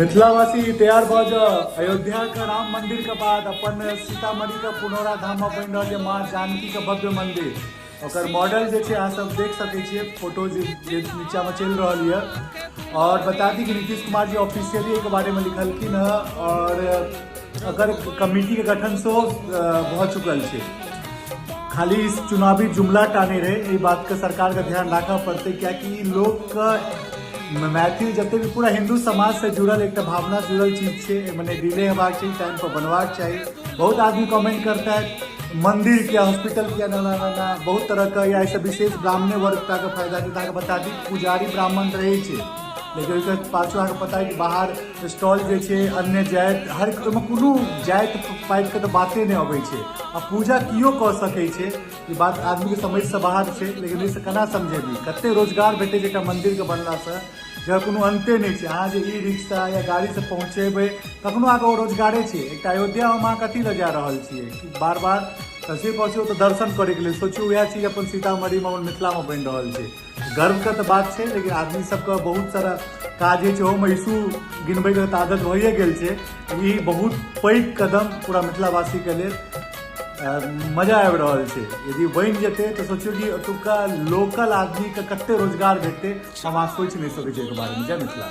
मिथिलावासी तैयार भ जाओ। अयोध्या के राम मंदिर के बाद अपन सीतामढ़ी के पुनौरा धाम में बन रहा माँ जानकी के भव्य मंदिर और मॉडल जो अहाँ सब देख सके छे फोटो नीचा में चल रहा है। और बता दी कि नीतीश कुमार जी ऑफिशियली एक बारे में लिखलखिन है और अगर कमेटी के गठन से भ चुकल है। खाली इस चुनावी जुमला टाने रहे ये बात का सरकार का ध्यान रखा पड़ते क्या कि लोग मैथिल जब भी पूरा हिंदू समाज से जुड़ल एक भावना जुड़ल चीज है मैंने डिले होगा चाहिए टाइम पर बनवाक चाहिए। बहुत आदमी कमेंट करता है मंदिर क्या हॉस्पिटल क्या ना ना ना ना बहुत तरह का या ऐसा विशेष ब्राह्मण वर्ग का फायदा देता है। बता दी पुजारी ब्राह्मण रहे लेकिन पाछू अगर पता है कि बाहर स्टॉल जो अन्य जात हर कोनो जात पात के तो बातें नहीं अबै छे। अब पूजा कियो कह सके छे ये बात आदमी के समझ से बाहर छे लेकिन इसे केना समझेबी कते रोजगार भेटे जेटा मंदिर के बनला से जहाँ कोनो अंते नहीं छे। अहाँ जे ई रिक्शा या गाड़ी से पहुँचेबे कखनो अहाँके रोजगारे छे। एक अयोध्या में अहाँ कथी लए जा रहल छियै कि बार बार कसी पहुँचो तो दर्शन करे के लिए सोचू वह चीज अपन सीतामढ़ी में मिथिला में बन रहा है। गर्व का तो बात है लेकिन आदमी सबका बहुत सारा काज है इशू गिनबे के आदत होइए गेल छे। ई बहुत पैघ कदम पूरा मिथिलावासी के लिए मजा आबि रहा है। यदि बन जेते तो सोचो कि ओतुका लोकल आदमी के कते रोजगार भेटते हम सोच नहीं सकै छियै के बारे में। जय मिथिला।